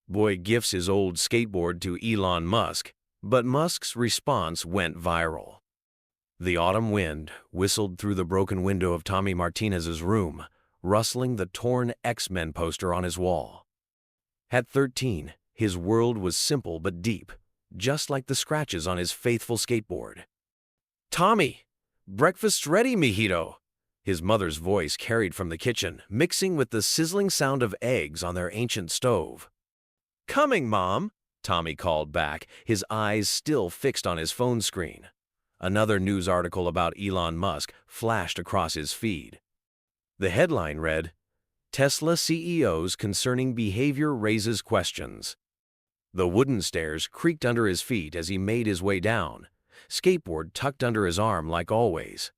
Boy gifts his old skateboard to Elon Musk, but Musk's response went viral. The autumn wind whistled through the broken window of Tommy Martinez's room, rustling the torn X-Men poster on his wall. At 13, his world was simple but deep, just like the scratches on his faithful skateboard. "Tommy, breakfast's ready, mijito," his mother's voice carried from the kitchen, mixing with the sizzling sound of eggs on their ancient stove. "Coming, Mom," Tommy called back, his eyes still fixed on his phone screen. Another news article about Elon Musk flashed across his feed. The headline read, "Tesla CEO's concerning behavior raises questions." The wooden stairs creaked under his feet as he made his way down, skateboard tucked under his arm like always.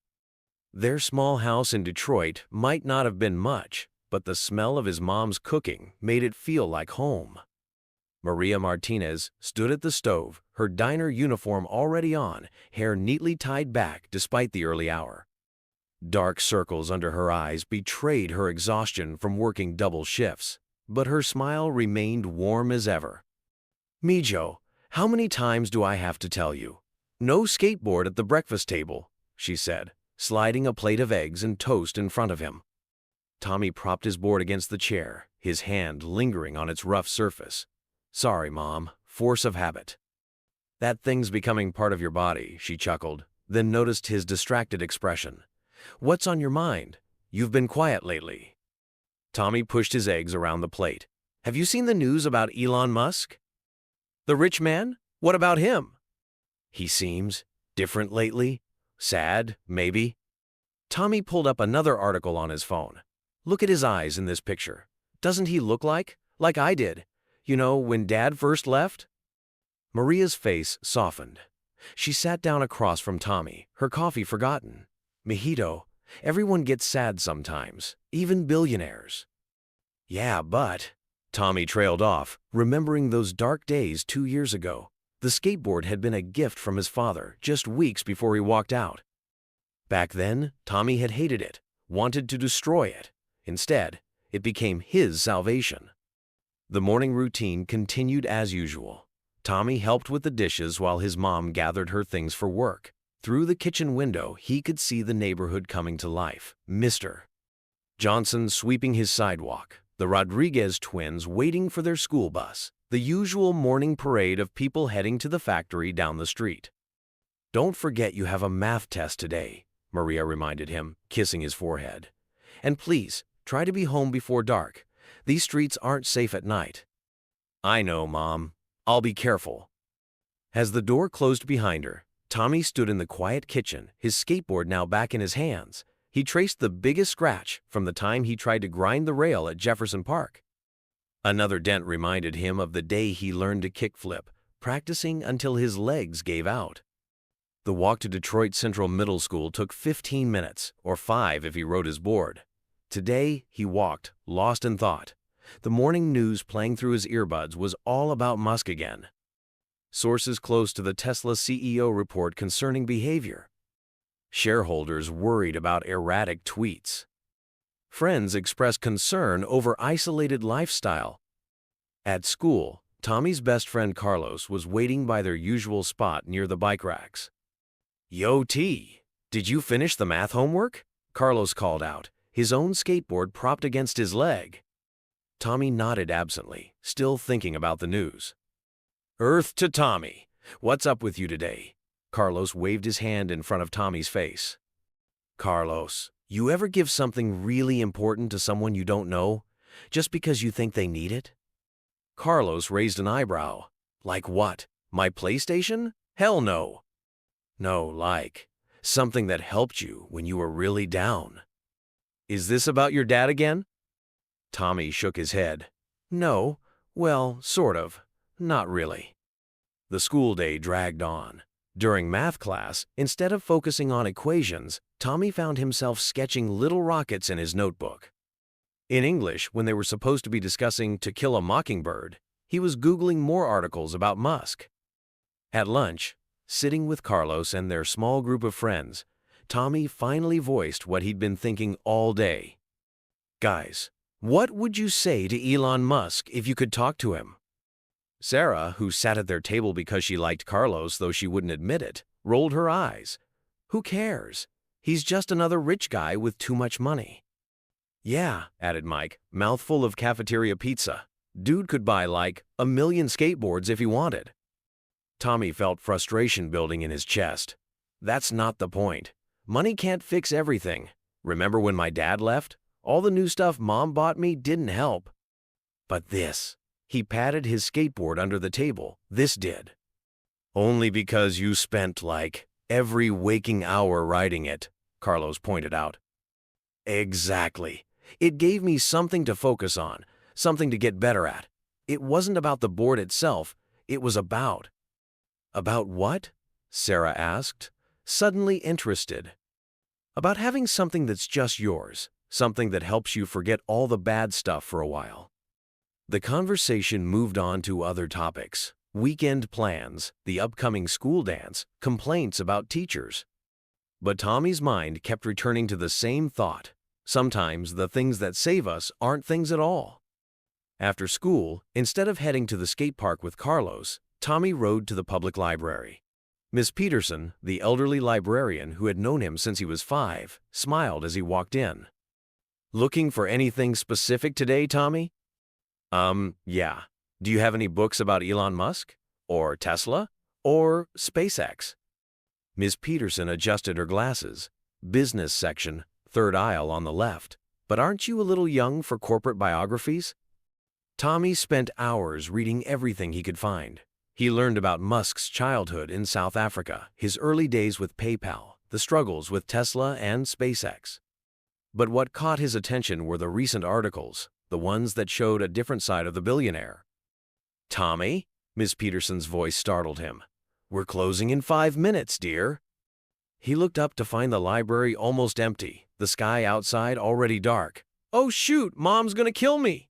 Their small house in Detroit might not have been much, but the smell of his mom's cooking made it feel like home. Maria Martinez stood at the stove, her diner uniform already on, hair neatly tied back despite the early hour. Dark circles under her eyes betrayed her exhaustion from working double shifts, but her smile remained warm as ever. "Mijo, how many times do I have to tell you? No skateboard at the breakfast table," she said, sliding a plate of eggs and toast in front of him. Tommy propped his board against the chair, his hand lingering on its rough surface. "Sorry, Mom, force of habit." "That thing's becoming part of your body," she chuckled, then noticed his distracted expression. "What's on your mind? You've been quiet lately." Tommy pushed his eggs around the plate. "Have you seen the news about Elon Musk? The rich man? What about him? He seems different lately. Sad, maybe." Tommy pulled up another article on his phone. "Look at his eyes in this picture. Doesn't he look like I did? You know, when Dad first left?" Maria's face softened. She sat down across from Tommy, her coffee forgotten. "Mijito, everyone gets sad sometimes, even billionaires." "Yeah, but—" Tommy trailed off, remembering those dark days 2 years ago. The skateboard had been a gift from his father just weeks before he walked out. Back then, Tommy had hated it, wanted to destroy it. Instead, it became his salvation. The morning routine continued as usual. Tommy helped with the dishes while his mom gathered her things for work. Through the kitchen window, he could see the neighborhood coming to life. Mr. Johnson sweeping his sidewalk, the Rodriguez twins waiting for their school bus, the usual morning parade of people heading to the factory down the street. "Don't forget you have a math test today," Maria reminded him, kissing his forehead. "And please, try to be home before dark. These streets aren't safe at night." "I know, Mom. I'll be careful." As the door closed behind her, Tommy stood in the quiet kitchen, his skateboard now back in his hands. He traced the biggest scratch from the time he tried to grind the rail at Jefferson Park. Another dent reminded him of the day he learned to kickflip, practicing until his legs gave out. The walk to Detroit Central Middle School took 15 minutes, or 5 if he rode his board. Today, he walked, lost in thought. The morning news playing through his earbuds was all about Musk again. Sources close to the Tesla CEO report concerning behavior. Shareholders worried about erratic tweets. Friends expressed concern over isolated lifestyle. At school, Tommy's best friend Carlos was waiting by their usual spot near the bike racks. "Yo, T, did you finish the math homework?" Carlos called out, his own skateboard propped against his leg. Tommy nodded absently, still thinking about the news. "Earth to Tommy. What's up with you today?" Carlos waved his hand in front of Tommy's face. "Carlos, you ever give something really important to someone you don't know, just because you think they need it?" Carlos raised an eyebrow. "Like what? My PlayStation? Hell no." "No, like something that helped you when you were really down." "Is this about your dad again?" Tommy shook his head. "No, well, sort of. Not really." The school day dragged on. During math class, instead of focusing on equations, Tommy found himself sketching little rockets in his notebook. In English, when they were supposed to be discussing To Kill a Mockingbird, he was Googling more articles about Musk. At lunch, sitting with Carlos and their small group of friends, Tommy finally voiced what he'd been thinking all day. "Guys, what would you say to Elon Musk if you could talk to him?" Sarah, who sat at their table because she liked Carlos though she wouldn't admit it, rolled her eyes. Who cares? He's just another rich guy with too much money. Yeah, added Mike, mouthful of cafeteria pizza. Dude could buy like 1,000,000 skateboards if he wanted. Tommy felt frustration building in his chest. That's not the point. Money can't fix everything. Remember when my dad left? All the new stuff Mom bought me didn't help. But this. He patted his skateboard under the table. This did. Only because you spent like every waking hour riding it, Carlos pointed out. Exactly. It gave me something to focus on, something to get better at. It wasn't about the board itself, it was about. About what? Sarah asked, suddenly interested. About having something that's just yours, something that helps you forget all the bad stuff for a while. The conversation moved on to other topics. Weekend plans, the upcoming school dance, complaints about teachers. But Tommy's mind kept returning to the same thought. Sometimes the things that save us aren't things at all. After school, instead of heading to the skate park with Carlos, Tommy rode to the public library. Miss Peterson, the elderly librarian who had known him since he was 5, smiled as he walked in. Looking for anything specific today, Tommy? Yeah. Do you have any books about Elon Musk? Or Tesla? Or SpaceX? Miss Peterson adjusted her glasses. Business section, third aisle on the left. But aren't you a little young for corporate biographies? Tommy spent hours reading everything he could find. He learned about Musk's childhood in South Africa, his early days with PayPal, the struggles with Tesla and SpaceX. But what caught his attention were the recent articles, the ones that showed a different side of the billionaire. Tommy? Miss Peterson's voice startled him. We're closing in 5 minutes, dear. He looked up to find the library almost empty, the sky outside already dark. Oh shoot, Mom's gonna kill me!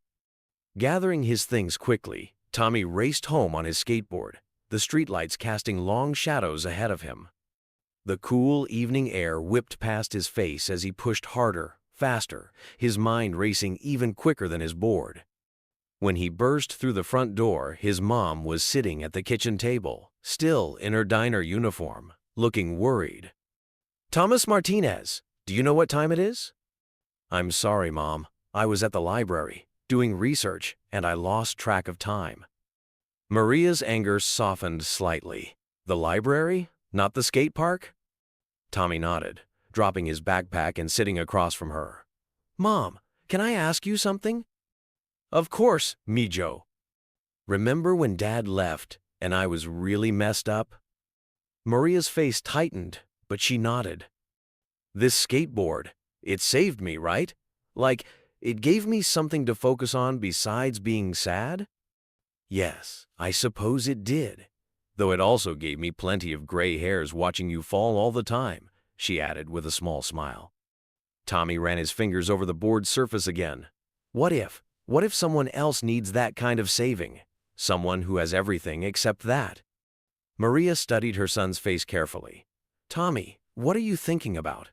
Gathering his things quickly, Tommy raced home on his skateboard, the streetlights casting long shadows ahead of him. The cool evening air whipped past his face as he pushed harder, faster, his mind racing even quicker than his board. When he burst through the front door, his mom was sitting at the kitchen table, still in her diner uniform, looking worried. Thomas Martinez, do you know what time it is? I'm sorry, Mom. I was at the library, doing research, and I lost track of time. Maria's anger softened slightly. The library? Not the skate park? Tommy nodded, dropping his backpack and sitting across from her. Mom, can I ask you something? Of course, Mijo. Remember when Dad left and I was really messed up? Maria's face tightened, but she nodded. This skateboard, it saved me, right? Like, it gave me something to focus on besides being sad? Yes, I suppose it did. Though it also gave me plenty of gray hairs watching you fall all the time, she added with a small smile. Tommy ran his fingers over the board's surface again. What if someone else needs that kind of saving? Someone who has everything except that? Maria studied her son's face carefully. Tommy, what are you thinking about?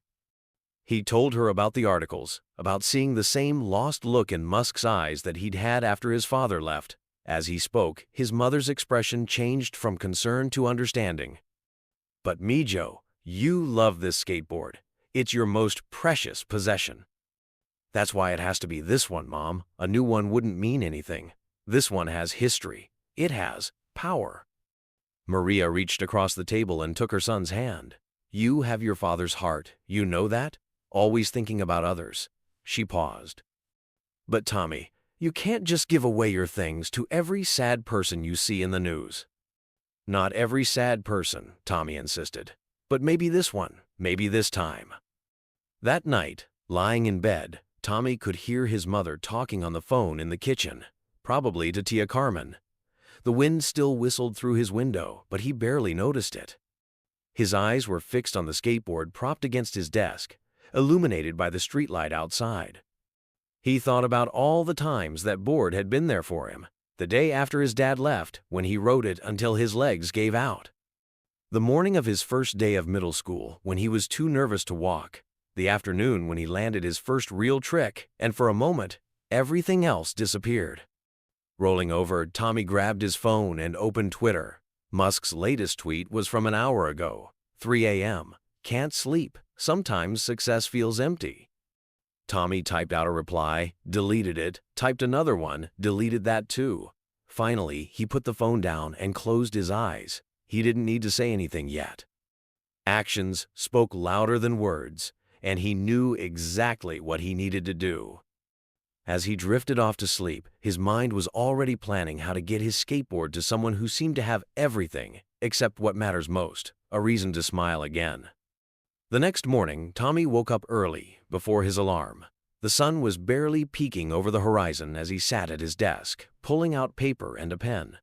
He told her about the articles, about seeing the same lost look in Musk's eyes that he'd had after his father left. As he spoke, his mother's expression changed from concern to understanding. But Mijo, you love this skateboard. It's your most precious possession. That's why it has to be this one, Mom. A new one wouldn't mean anything. This one has history. It has power. Maria reached across the table and took her son's hand. You have your father's heart. You know that? Always thinking about others. She paused. But Tommy, you can't just give away your things to every sad person you see in the news. Not every sad person, Tommy insisted. But maybe this one, maybe this time. That night, lying in bed, Tommy could hear his mother talking on the phone in the kitchen, probably to Tia Carmen. The wind still whistled through his window, but he barely noticed it. His eyes were fixed on the skateboard propped against his desk, illuminated by the streetlight outside. He thought about all the times that board had been there for him, the day after his dad left, when he rode it until his legs gave out. The morning of his first day of middle school, when he was too nervous to walk. The afternoon when he landed his first real trick, and for a moment, everything else disappeared. Rolling over, Tommy grabbed his phone and opened Twitter. Musk's latest tweet was from an hour ago, 3 a.m. Can't sleep. Sometimes success feels empty. Tommy typed out a reply, deleted it, typed another one, deleted that too. Finally, he put the phone down and closed his eyes. He didn't need to say anything yet. Actions spoke louder than words, and he knew exactly what he needed to do. As he drifted off to sleep, his mind was already planning how to get his skateboard to someone who seemed to have everything except what matters most, a reason to smile again. The next morning, Tommy woke up early, before his alarm. The sun was barely peeking over the horizon as he sat at his desk, pulling out paper and a pen.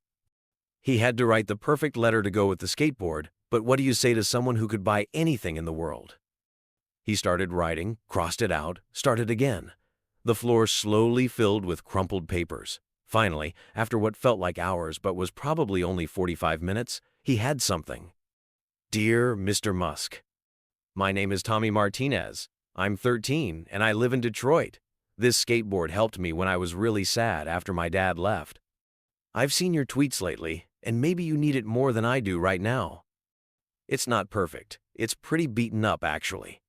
He had to write the perfect letter to go with the skateboard, but what do you say to someone who could buy anything in the world? He started writing, crossed it out, started again. The floor slowly filled with crumpled papers. Finally, after what felt like hours but was probably only 45 minutes, he had something. Dear Mr. Musk, my name is Tommy Martinez. I'm 13 and I live in Detroit. This skateboard helped me when I was really sad after my dad left. I've seen your tweets lately, and maybe you need it more than I do right now. It's not perfect. It's pretty beaten up, actually.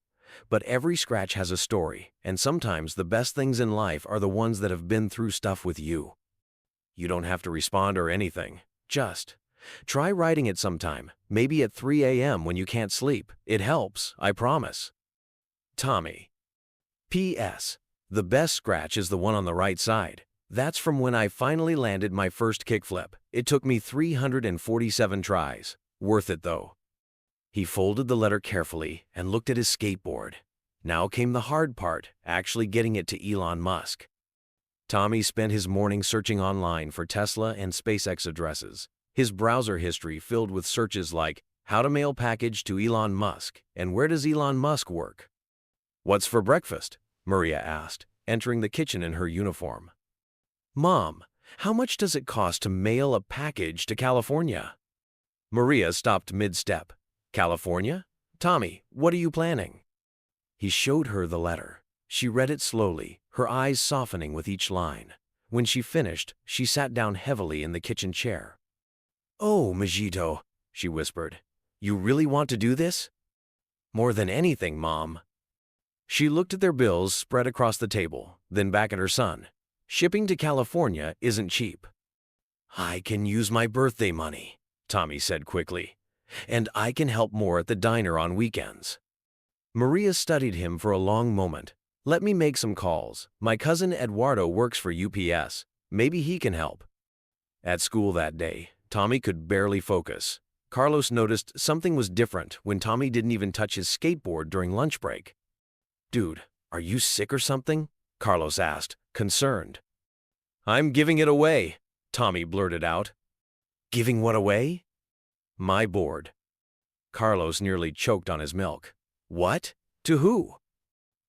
But every scratch has a story, and sometimes the best things in life are the ones that have been through stuff with you. You don't have to respond or anything. Just try writing it sometime, maybe at 3 a.m. when you can't sleep. It helps, I promise. Tommy. P.S. The best scratch is the one on the right side. That's from when I finally landed my first kickflip. It took me 347 tries. Worth it, though. He folded the letter carefully and looked at his skateboard. Now came the hard part, actually getting it to Elon Musk. Tommy spent his morning searching online for Tesla and SpaceX addresses, his browser history filled with searches like, how to mail package to Elon Musk, and where does Elon Musk work? What's for breakfast? Maria asked, entering the kitchen in her uniform. Mom, how much does it cost to mail a package to California? Maria stopped mid-step. California? Tommy, what are you planning? He showed her the letter. She read it slowly, her eyes softening with each line. When she finished, she sat down heavily in the kitchen chair. Oh, Majito, she whispered. You really want to do this? More than anything, Mom. She looked at their bills spread across the table, then back at her son. Shipping to California isn't cheap. I can use my birthday money, Tommy said quickly. And I can help more at the diner on weekends. Maria studied him for a long moment. Let me make some calls. My cousin Eduardo works for UPS. Maybe he can help. At school that day, Tommy could barely focus. Carlos noticed something was different when Tommy didn't even touch his skateboard during lunch break. Dude, are you sick or something? Carlos asked, concerned. I'm giving it away, Tommy blurted out. Giving what away? My board. Carlos nearly choked on his milk. What? To who?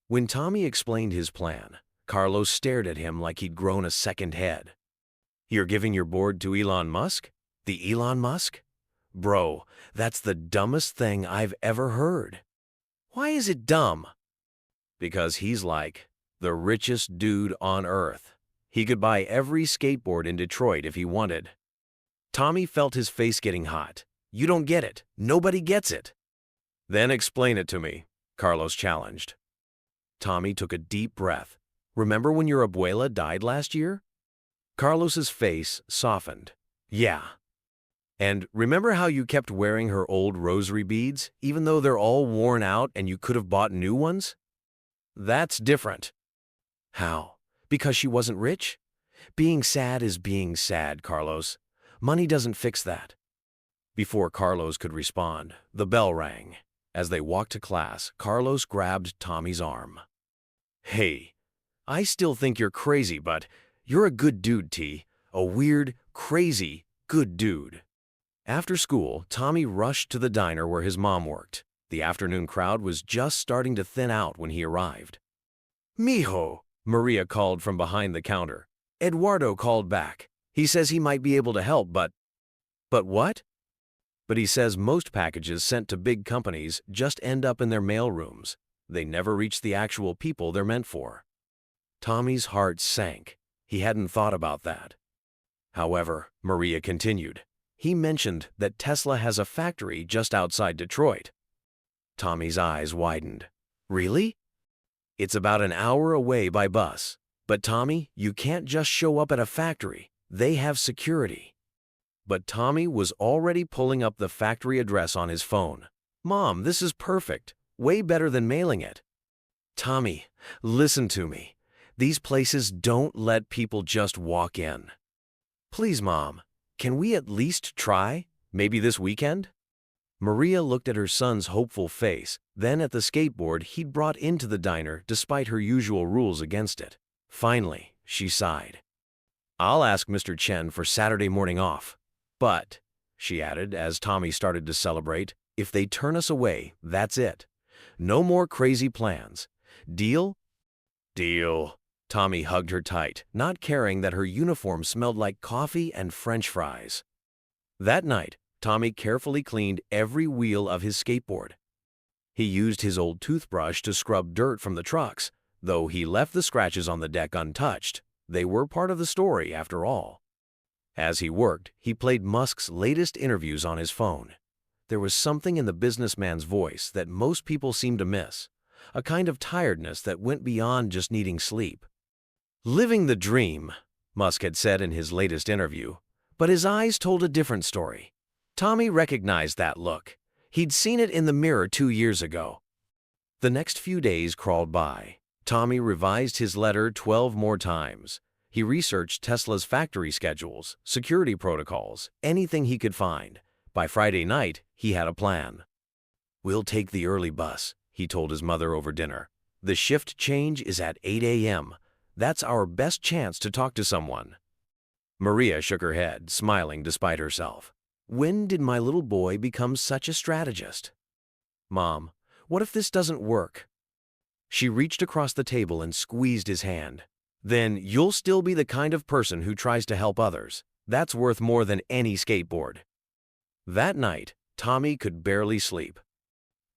When Tommy explained his plan, Carlos stared at him like he'd grown a second head. You're giving your board to Elon Musk? The Elon Musk? Bro, that's the dumbest thing I've ever heard. Why is it dumb? Because he's like the richest dude on earth. He could buy every skateboard in Detroit if he wanted. Tommy felt his face getting hot. You don't get it. Nobody gets it. Then explain it to me, Carlos challenged. Tommy took a deep breath. Remember when your abuela died last year? Carlos's face softened. Yeah. And remember how you kept wearing her old rosary beads, even though they're all worn out and you could have bought new ones? That's different. How? Because she wasn't rich? Being sad is being sad, Carlos. Money doesn't fix that. Before Carlos could respond, the bell rang. As they walked to class, Carlos grabbed Tommy's arm. Hey, I still think you're crazy, but you're a good dude, T. A weird, crazy, good dude. After school, Tommy rushed to the diner where his mom worked. The afternoon crowd was just starting to thin out when he arrived. Mijo, Maria called from behind the counter. Eduardo called back. He says he might be able to help, but what? But he says most packages sent to big companies just end up in their mail rooms. They never reach the actual people they're meant for. Tommy's heart sank. He hadn't thought about that. However, Maria continued, he mentioned that Tesla has a factory just outside Detroit. Tommy's eyes widened. Really? It's about an hour away by bus. But Tommy, you can't just show up at a factory. They have security. But Tommy was already pulling up the factory address on his phone. Mom, this is perfect. Way better than mailing it. Tommy, listen to me. These places don't let people just walk in. Please, Mom, can we at least try? Maybe this weekend? Maria looked at her son's hopeful face, then at the skateboard he'd brought into the diner despite her usual rules against it. Finally, she sighed. I'll ask Mr. Chen for Saturday morning off. But, she added as Tommy started to celebrate, if they turn us away, that's it. No more crazy plans. Deal? Deal. Tommy hugged her tight, not caring that her uniform smelled like coffee and French fries. That night, Tommy carefully cleaned every wheel of his skateboard. He used his old toothbrush to scrub dirt from the trucks, though he left the scratches on the deck untouched. They were part of the story, after all. As he worked, he played Musk's latest interviews on his phone. There was something in the businessman's voice that most people seemed to miss, a kind of tiredness that went beyond just needing sleep. Living the dream, Musk had said in his latest interview, but his eyes told a different story. Tommy recognized that look. He'd seen it in the mirror 2 years ago. The next few days crawled by. Tommy revised his letter 12 more times. He researched Tesla's factory schedules, security protocols, anything he could find. By Friday night, he had a plan. We'll take the early bus, he told his mother over dinner. The shift change is at 8 a.m. That's our best chance to talk to someone. Maria shook her head, smiling despite herself. When did my little boy become such a strategist? Mom, what if this doesn't work? She reached across the table and squeezed his hand. Then you'll still be the kind of person who tries to help others. That's worth more than any skateboard. That night, Tommy could barely sleep.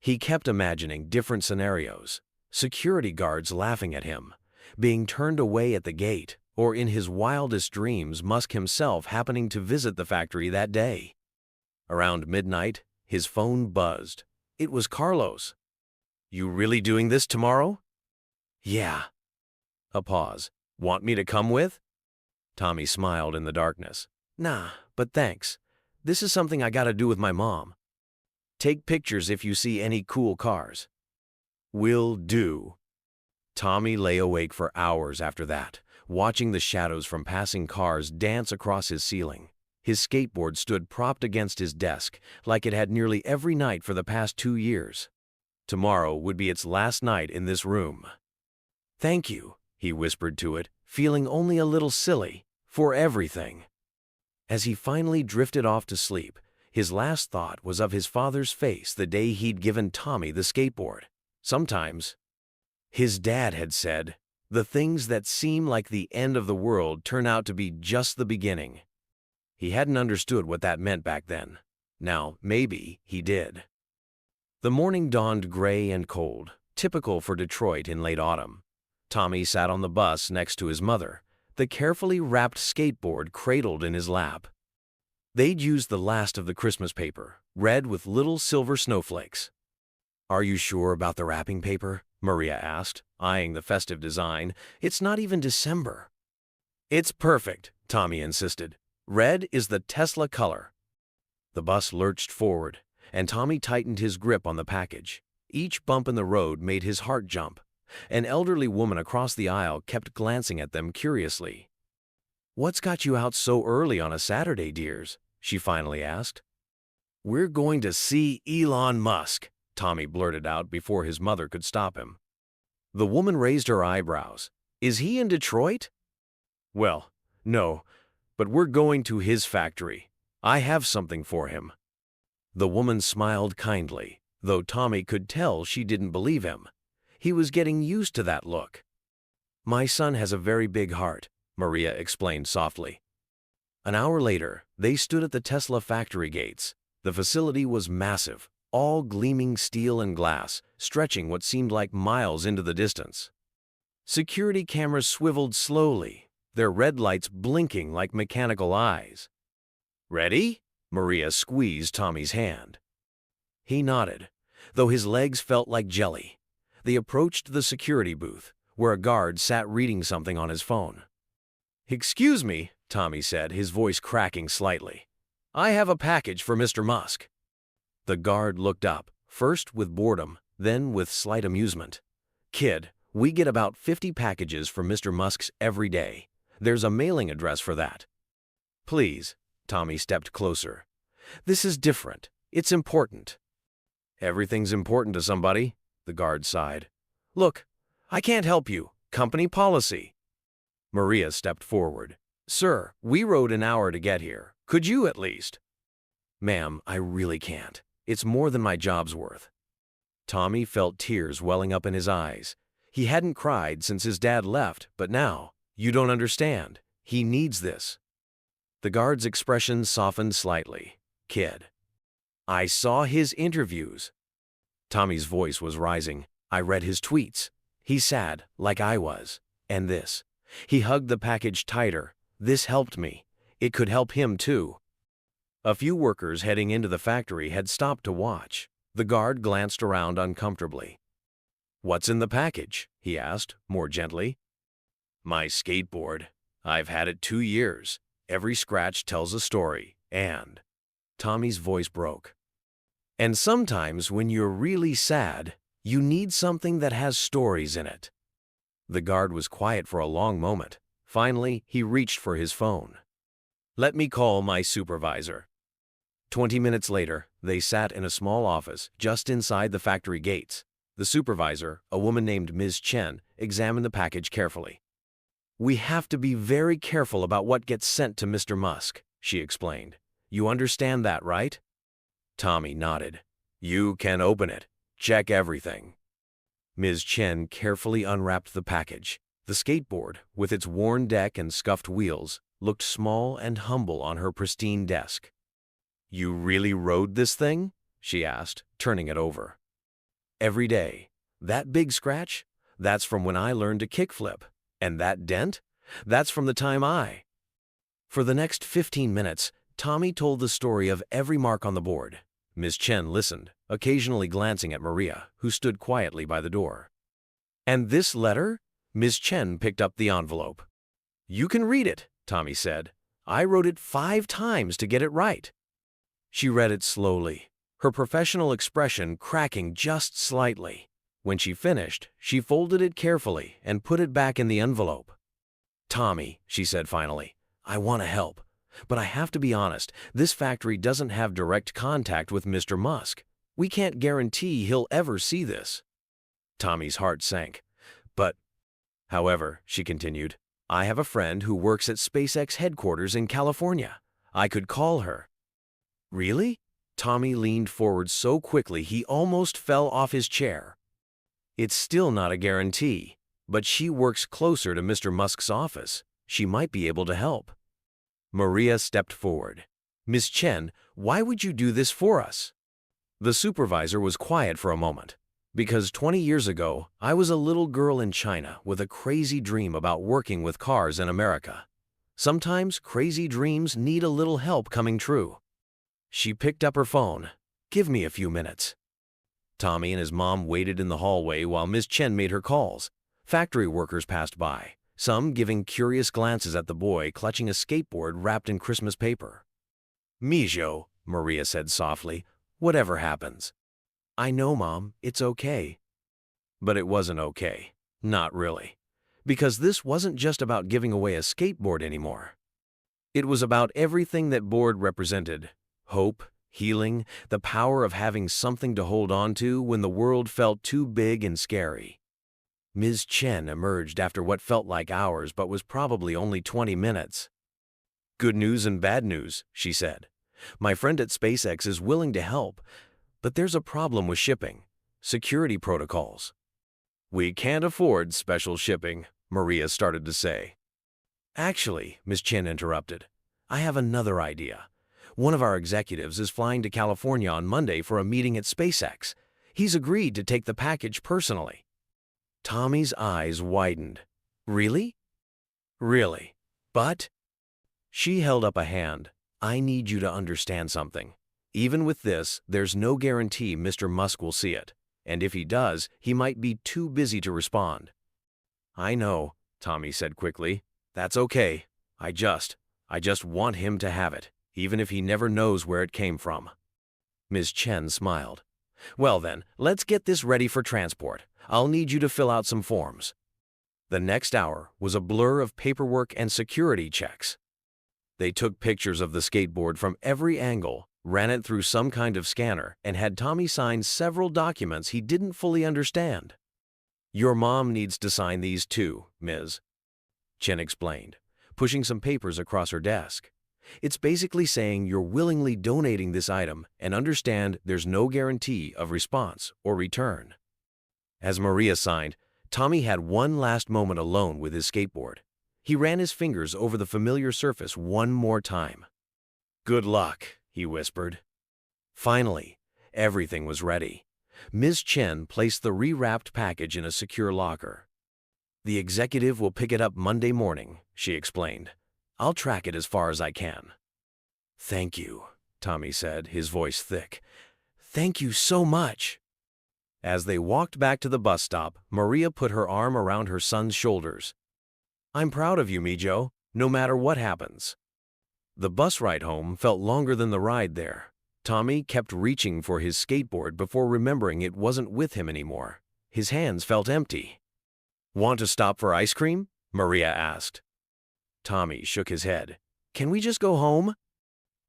He kept imagining different scenarios. Security guards laughing at him, being turned away at the gate, or in his wildest dreams, Musk himself happening to visit the factory that day. Around midnight, his phone buzzed. It was Carlos. You really doing this tomorrow? Yeah. A pause. Want me to come with? Tommy smiled in the darkness. Nah, but thanks. This is something I gotta do with my mom. Take pictures if you see any cool cars. Will do. Tommy lay awake for hours after that, watching the shadows from passing cars dance across his ceiling. His skateboard stood propped against his desk, like it had nearly every night for the past 2 years. Tomorrow would be its last night in this room. Thank you, he whispered to it, feeling only a little silly, for everything. As he finally drifted off to sleep, his last thought was of his father's face the day he'd given Tommy the skateboard. Sometimes, his dad had said, the things that seem like the end of the world turn out to be just the beginning. He hadn't understood what that meant back then. Now, maybe he did. The morning dawned gray and cold, typical for Detroit in late autumn. Tommy sat on the bus next to his mother, the carefully wrapped skateboard cradled in his lap. They'd used the last of the Christmas paper, red with little silver snowflakes. Are you sure about the wrapping paper? Maria asked, eyeing the festive design. It's not even December. It's perfect, Tommy insisted. Red is the Tesla color. The bus lurched forward, and Tommy tightened his grip on the package. Each bump in the road made his heart jump. An elderly woman across the aisle kept glancing at them curiously. What's got you out so early on a Saturday, dears? She finally asked. We're going to see Elon Musk, Tommy blurted out before his mother could stop him. The woman raised her eyebrows. Is he in Detroit? Well, no, but we're going to his factory. I have something for him. The woman smiled kindly, though Tommy could tell she didn't believe him. He was getting used to that look. My son has a very big heart, Maria explained softly. An hour later, they stood at the Tesla factory gates. The facility was massive, all gleaming steel and glass, stretching what seemed like miles into the distance. Security cameras swiveled slowly, their red lights blinking like mechanical eyes. "Ready?" Maria squeezed Tommy's hand. He nodded, though his legs felt like jelly. They approached the security booth, where a guard sat reading something on his phone. "Excuse me," Tommy said, his voice cracking slightly. "I have a package for Mr. Musk." The guard looked up, first with boredom, then with slight amusement. "Kid, we get about 50 packages from Mr. Musk's every day. There's a mailing address for that." "Please," Tommy stepped closer. "This is different. It's important." "Everything's important to somebody," the guard sighed. "Look, I can't help you. Company policy." Maria stepped forward. "Sir, we rode an hour to get here. Could you at least?" "Ma'am, I really can't. It's more than my job's worth." Tommy felt tears welling up in his eyes. He hadn't cried since his dad left, but now, "You don't understand. He needs this." The guard's expression softened slightly. "Kid, I saw his interviews." Tommy's voice was rising. "I read his tweets. He's sad, like I was. And this." He hugged the package tighter. "This helped me. It could help him too." A few workers heading into the factory had stopped to watch. The guard glanced around uncomfortably. "What's in the package?" he asked, more gently. "My skateboard. I've had it 2 years. Every scratch tells a story, and—" Tommy's voice broke. "And sometimes when you're really sad, you need something that has stories in it." The guard was quiet for a long moment. Finally, he reached for his phone. "Let me call my supervisor." 20 minutes later, they sat in a small office just inside the factory gates. The supervisor, a woman named Ms. Chen, examined the package carefully. "We have to be very careful about what gets sent to Mr. Musk," she explained. "You understand that, right?" Tommy nodded. "You can open it. Check everything." Ms. Chen carefully unwrapped the package. The skateboard, with its worn deck and scuffed wheels, looked small and humble on her pristine desk. "You really rode this thing?" she asked, turning it over. "Every day. That big scratch? That's from when I learned to kickflip. And that dent? That's from the time I—" For the next 15 minutes, Tommy told the story of every mark on the board. Ms. Chen listened, occasionally glancing at Maria, who stood quietly by the door. "And this letter?" Ms. Chen picked up the envelope. "You can read it," Tommy said. "I wrote it 5 times to get it right." She read it slowly, her professional expression cracking just slightly. When she finished, she folded it carefully and put it back in the envelope. "Tommy," she said finally, "I want to help. But I have to be honest, this factory doesn't have direct contact with Mr. Musk. We can't guarantee he'll ever see this." Tommy's heart sank. However, she continued, "I have a friend who works at SpaceX headquarters in California. I could call her." "Really?" Tommy leaned forward so quickly he almost fell off his chair. "It's still not a guarantee, but she works closer to Mr. Musk's office. She might be able to help." Maria stepped forward. "Miss Chen, why would you do this for us?" The supervisor was quiet for a moment. "Because 20 years ago, I was a little girl in China with a crazy dream about working with cars in America. Sometimes crazy dreams need a little help coming true." She picked up her phone. "Give me a few minutes." Tommy and his mom waited in the hallway while Miss Chen made her calls. Factory workers passed by, some giving curious glances at the boy clutching a skateboard wrapped in Christmas paper. "Mijo," Maria said softly, "whatever happens." "I know, Mom. It's okay." But it wasn't okay. Not really. Because this wasn't just about giving away a skateboard anymore. It was about everything that board represented: hope, healing, the power of having something to hold on to when the world felt too big and scary. Ms. Chen emerged after what felt like hours but was probably only 20 minutes. "Good news and bad news," she said. "My friend at SpaceX is willing to help, but there's a problem with shipping. Security protocols." "We can't afford special shipping," Maria started to say. "Actually," Ms. Chen interrupted, "I have another idea. One of our executives is flying to California on Monday for a meeting at SpaceX. He's agreed to take the package personally." Tommy's eyes widened. "Really?" "Really. But she held up a hand. I need you to understand something. Even with this, there's no guarantee Mr. Musk will see it. And if he does, he might be too busy to respond. I know, Tommy said quickly. That's okay. I just want him to have it, even if he never knows where it came from. Ms. Chen smiled. Well then, let's get this ready for transport. I'll need you to fill out some forms. The next hour was a blur of paperwork and security checks. They took pictures of the skateboard from every angle, ran it through some kind of scanner, and had Tommy sign several documents he didn't fully understand. Your mom needs to sign these too, Ms. Chen explained, pushing some papers across her desk. It's basically saying you're willingly donating this item and understand there's no guarantee of response or return. As Maria signed, Tommy had one last moment alone with his skateboard. He ran his fingers over the familiar surface one more time. Good luck, he whispered. Finally, everything was ready. Ms. Chen placed the re-wrapped package in a secure locker. The executive will pick it up Monday morning, she explained. I'll track it as far as I can. Thank you, Tommy said, his voice thick. Thank you so much. As they walked back to the bus stop, Maria put her arm around her son's shoulders. I'm proud of you, Mijo, no matter what happens. The bus ride home felt longer than the ride there. Tommy kept reaching for his skateboard before remembering it wasn't with him anymore. His hands felt empty. Want to stop for ice cream? Maria asked. Tommy shook his head. Can we just go home?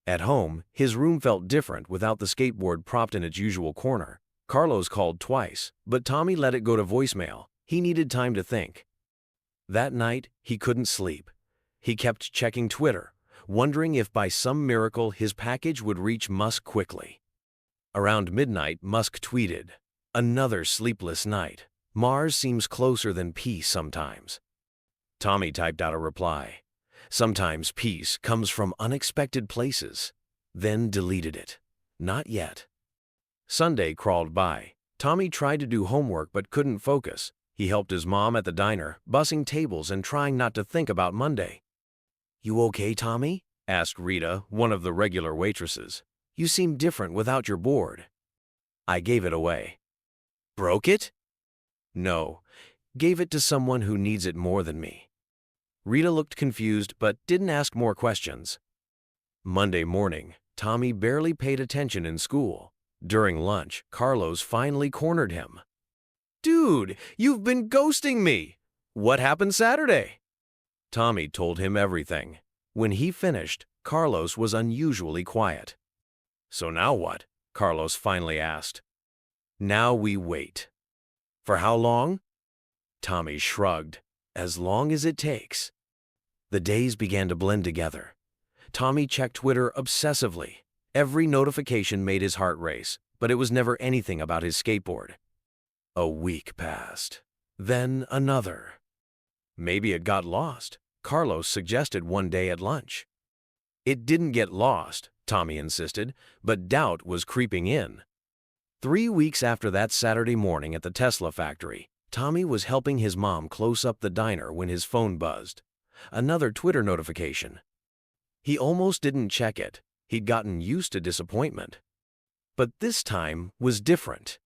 At home, his room felt different without the skateboard propped in its usual corner. Carlos called twice, but Tommy let it go to voicemail. He needed time to think. That night, he couldn't sleep. He kept checking Twitter, wondering if by some miracle his package would reach Musk quickly. Around midnight, Musk tweeted, "Another sleepless night. Mars seems closer than peace sometimes." Tommy typed out a reply. Sometimes peace comes from unexpected places. Then deleted it. Not yet. Sunday crawled by. Tommy tried to do homework but couldn't focus. He helped his mom at the diner, bussing tables and trying not to think about Monday. You okay, Tommy? Asked Rita, one of the regular waitresses. You seem different without your board. I gave it away. Broke it? No. Gave it to someone who needs it more than me. Rita looked confused but didn't ask more questions. Monday morning, Tommy barely paid attention in school. During lunch, Carlos finally cornered him. Dude, you've been ghosting me! What happened Saturday? Tommy told him everything. When he finished, Carlos was unusually quiet. So now what? Carlos finally asked. Now we wait. For how long? Tommy shrugged. As long as it takes. The days began to blend together. Tommy checked Twitter obsessively. Every notification made his heart race, but it was never anything about his skateboard. A week passed. Then another. Maybe it got lost, Carlos suggested one day at lunch. It didn't get lost, Tommy insisted, but doubt was creeping in. 3 weeks after that Saturday morning at the Tesla factory, Tommy was helping his mom close up the diner when his phone buzzed. Another Twitter notification. He almost didn't check it. He'd gotten used to disappointment. But this time was different.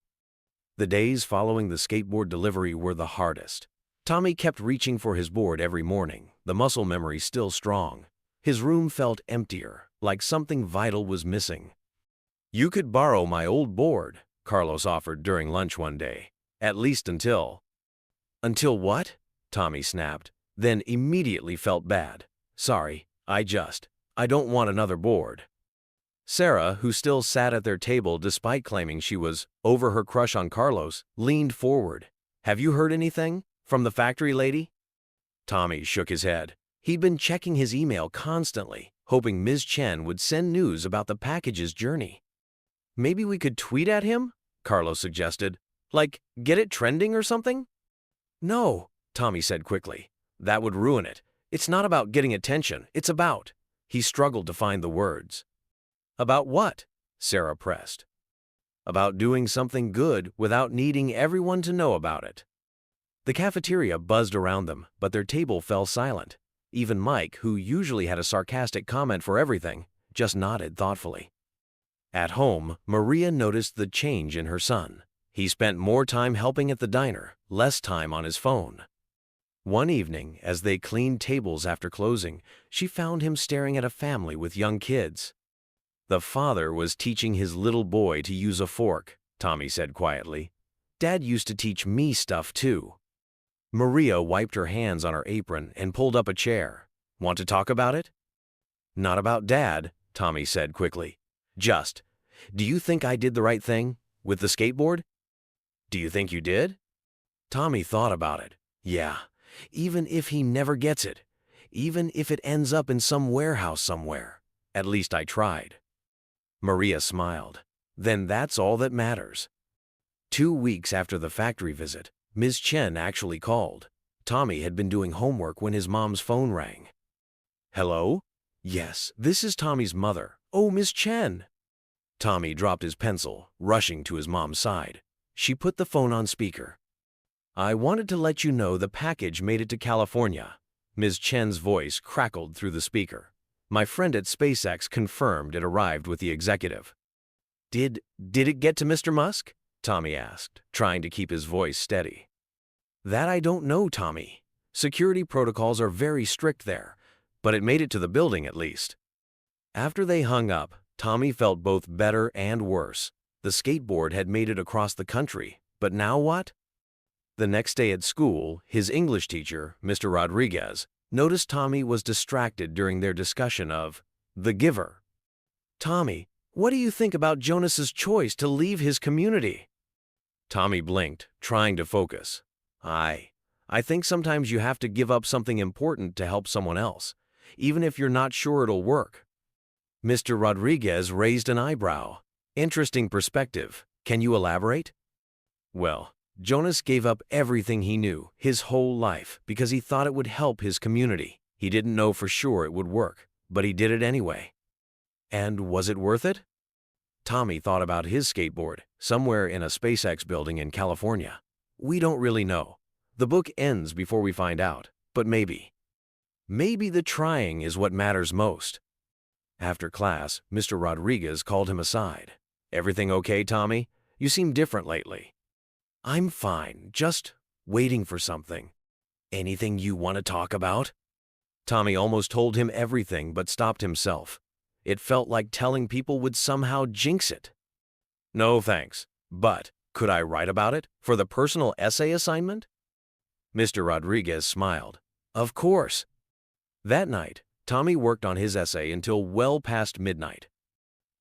The days following the skateboard delivery were the hardest. Tommy kept reaching for his board every morning, the muscle memory still strong. His room felt emptier, like something vital was missing. You could borrow my old board, Carlos offered during lunch one day. At least until... Until what? Tommy snapped, then immediately felt bad. Sorry, I don't want another board. Sarah, who still sat at their table despite claiming she was over her crush on Carlos, leaned forward. Have you heard anything from the factory lady? Tommy shook his head. He'd been checking his email constantly, hoping Ms. Chen would send news about the package's journey. Maybe we could tweet at him? Carlos suggested. Like, get it trending or something? No, Tommy said quickly. That would ruin it. It's not about getting attention, it's about... He struggled to find the words. About what? Sarah pressed. About doing something good without needing everyone to know about it. The cafeteria buzzed around them, but their table fell silent. Even Mike, who usually had a sarcastic comment for everything, just nodded thoughtfully. At home, Maria noticed the change in her son. He spent more time helping at the diner, less time on his phone. One evening, as they cleaned tables after closing, she found him staring at a family with young kids. The father was teaching his little boy to use a fork, Tommy said quietly. Dad used to teach me stuff too. Maria wiped her hands on her apron and pulled up a chair. Want to talk about it? Not about Dad, Tommy said quickly. Just, do you think I did the right thing with the skateboard? Do you think you did? Tommy thought about it. Yeah, even if he never gets it, even if it ends up in some warehouse somewhere, at least I tried. Maria smiled. Then that's all that matters. 2 weeks after the factory visit, Ms. Chen actually called. Tommy had been doing homework when his mom's phone rang. Hello? Yes, this is Tommy's mother. Oh, Ms. Chen. Tommy dropped his pencil, rushing to his mom's side. She put the phone on speaker. I wanted to let you know the package made it to California. Ms. Chen's voice crackled through the speaker. My friend at SpaceX confirmed it arrived with the executive. Did it get to Mr. Musk? Tommy asked, trying to keep his voice steady. That I don't know, Tommy. Security protocols are very strict there, but it made it to the building at least. After they hung up, Tommy felt both better and worse. The skateboard had made it across the country, but now what? The next day at school, his English teacher, Mr. Rodriguez, noticed Tommy was distracted during their discussion of The Giver. Tommy, what do you think about Jonas's choice to leave his community? Tommy blinked, trying to focus. I think sometimes you have to give up something important to help someone else, even if you're not sure it'll work. Mr. Rodriguez raised an eyebrow. Interesting perspective. Can you elaborate? Well, Jonas gave up everything he knew, his whole life, because he thought it would help his community. He didn't know for sure it would work, but he did it anyway. And was it worth it? Tommy thought about his skateboard, somewhere in a SpaceX building in California. We don't really know. The book ends before we find out, but maybe. Maybe the trying is what matters most. After class, Mr. Rodriguez called him aside. Everything okay, Tommy? You seem different lately. I'm fine, just waiting for something. Anything you want to talk about? Tommy almost told him everything but stopped himself. It felt like telling people would somehow jinx it. No thanks, but could I write about it for the personal essay assignment? Mr. Rodriguez smiled. Of course. That night, Tommy worked on his essay until well past midnight.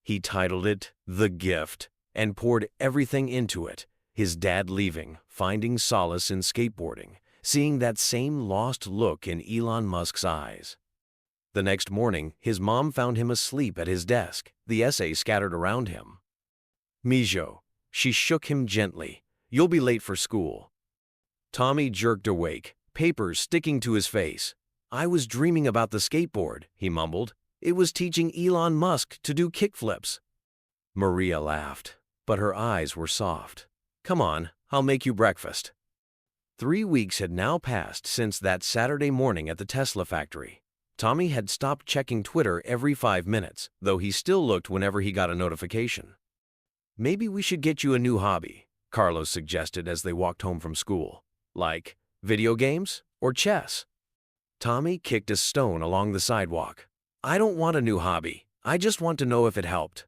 He titled it The Gift and poured everything into it. His dad leaving, finding solace in skateboarding, seeing that same lost look in Elon Musk's eyes. The next morning, his mom found him asleep at his desk, the essay scattered around him. Mijo, she shook him gently. You'll be late for school. Tommy jerked awake, papers sticking to his face. I was dreaming about the skateboard, he mumbled. It was teaching Elon Musk to do kickflips. Maria laughed, but her eyes were soft. Come on, I'll make you breakfast. 3 weeks had now passed since that Saturday morning at the Tesla factory. Tommy had stopped checking Twitter every 5 minutes, though he still looked whenever he got a notification. Maybe we should get you a new hobby, Carlos suggested as they walked home from school. Like video games or chess? Tommy kicked a stone along the sidewalk. I don't want a new hobby. I just want to know if it helped.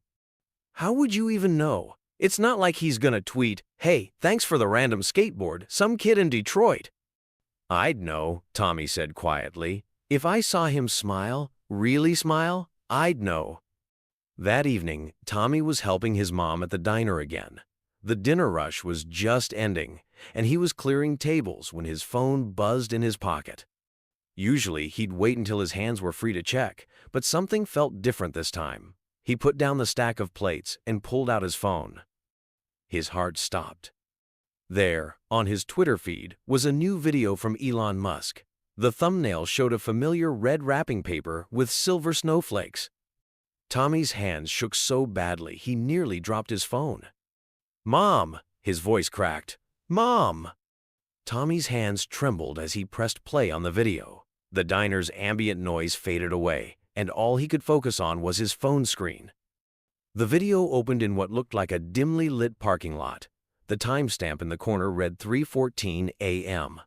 How would you even know? It's not like he's gonna tweet, hey, thanks for the random skateboard, some kid in Detroit. I'd know, Tommy said quietly. If I saw him smile, really smile, I'd know. That evening, Tommy was helping his mom at the diner again. The dinner rush was just ending, and he was clearing tables when his phone buzzed in his pocket. Usually, he'd wait until his hands were free to check, but something felt different this time. He put down the stack of plates and pulled out his phone. His heart stopped. There, on his Twitter feed, was a new video from Elon Musk. The thumbnail showed a familiar red wrapping paper with silver snowflakes. Tommy's hands shook so badly he nearly dropped his phone. Mom! His voice cracked. Mom! Tommy's hands trembled as he pressed play on the video. The diner's ambient noise faded away, and all he could focus on was his phone screen. The video opened in what looked like a dimly lit parking lot. The timestamp in the corner read 3:14 a.m.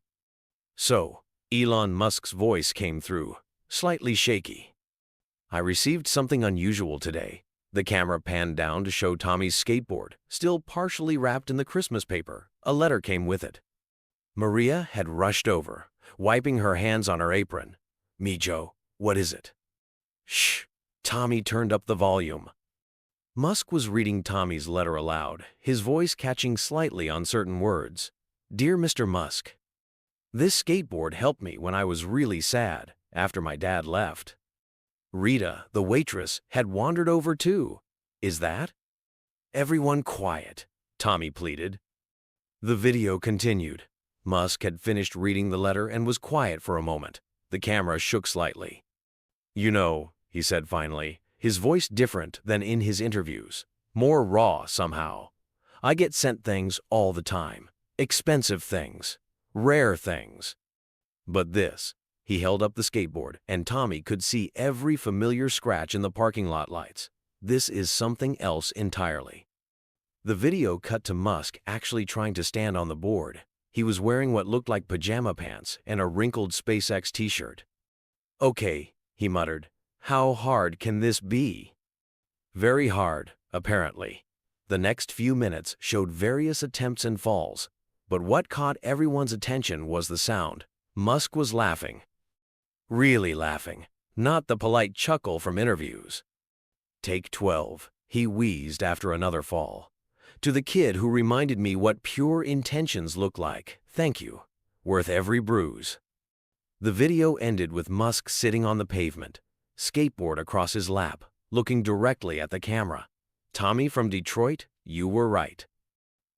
So, Elon Musk's voice came through, slightly shaky. "I received something unusual today." The camera panned down to show Tommy's skateboard, still partially wrapped in the Christmas paper. A letter came with it. Maria had rushed over, wiping her hands on her apron. "Mijo, what is it?" "Shh." Tommy turned up the volume. Musk was reading Tommy's letter aloud, his voice catching slightly on certain words. "Dear Mr. Musk, this skateboard helped me when I was really sad, after my dad left. Rita, the waitress, had wandered over too. Is that?" "Everyone quiet," Tommy pleaded. The video continued. Musk had finished reading the letter and was quiet for a moment. The camera shook slightly. "You know," he said finally, his voice different than in his interviews, more raw somehow. "I get sent things all the time. Expensive things. Rare things. But this," he held up the skateboard, and Tommy could see every familiar scratch in the parking lot lights. "This is something else entirely." The video cut to Musk actually trying to stand on the board. He was wearing what looked like pajama pants and a wrinkled SpaceX t-shirt. "Okay," he muttered. "How hard can this be?" Very hard, apparently. The next few minutes showed various attempts and falls, but what caught everyone's attention was the sound. Musk was laughing. Really laughing, not the polite chuckle from interviews. "Take 12, he wheezed after another fall. "To the kid who reminded me what pure intentions look like, thank you. Worth every bruise." The video ended with Musk sitting on the pavement, skateboard across his lap, looking directly at the camera. "Tommy from Detroit, you were right.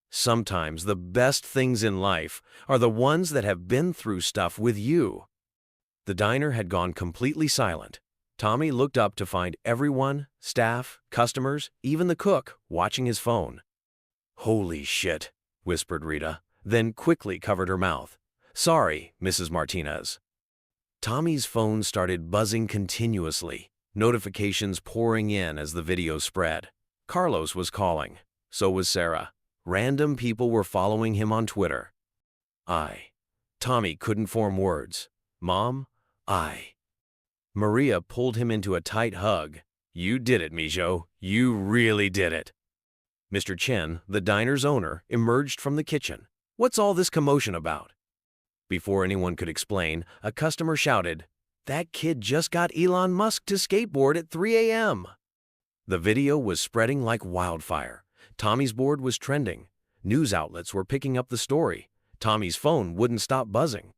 Sometimes the best things in life are the ones that have been through stuff with you." The diner had gone completely silent. Tommy looked up to find everyone, staff, customers, even the cook, watching his phone. "Holy shit," whispered Rita, then quickly covered her mouth. "Sorry, Mrs. Martinez." Tommy's phone started buzzing continuously, notifications pouring in as the video spread. Carlos was calling. So was Sarah. Random people were following him on Twitter. Tommy couldn't form words. "Mom, Maria pulled him into a tight hug. "You did it, Mijo. You really did it." Mr. Chen, the diner's owner, emerged from the kitchen. "What's all this commotion about?" Before anyone could explain, a customer shouted, "That kid just got Elon Musk to skateboard at 3 a.m. The video was spreading like wildfire. Tommy's board was trending. News outlets were picking up the story. Tommy's phone wouldn't stop buzzing.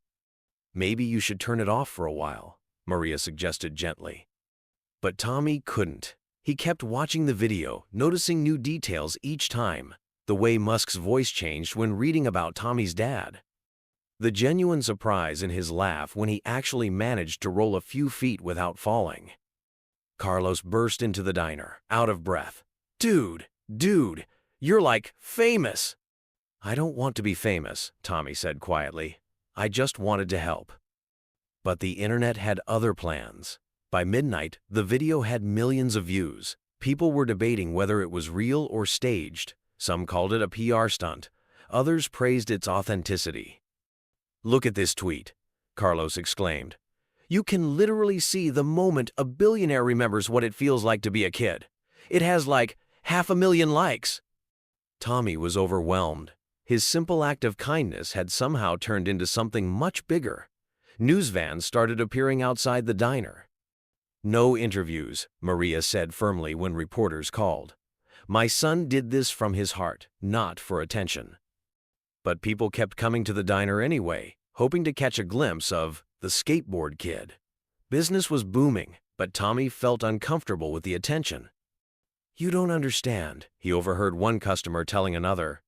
"Maybe you should turn it off for a while," Maria suggested gently. But Tommy couldn't. He kept watching the video, noticing new details each time. The way Musk's voice changed when reading about Tommy's dad. The genuine surprise in his laugh when he actually managed to roll a few feet without falling. Carlos burst into the diner, out of breath. Dude, you're like famous." "I don't want to be famous," Tommy said quietly. "I just wanted to help." But the internet had other plans. By midnight, the video had millions of views. People were debating whether it was real or staged. Some called it a PR stunt. Others praised its authenticity. "Look at this tweet," Carlos exclaimed. "You can literally see the moment a billionaire remembers what it feels like to be a kid. It has like 500,000 likes." Tommy was overwhelmed. His simple act of kindness had somehow turned into something much bigger. News vans started appearing outside the diner. "No interviews," Maria said firmly when reporters called. "My son did this from his heart, not for attention." But people kept coming to the diner anyway, hoping to catch a glimpse of the skateboard kid. Business was booming, but Tommy felt uncomfortable with the attention. "You don't understand," he overheard one customer telling another.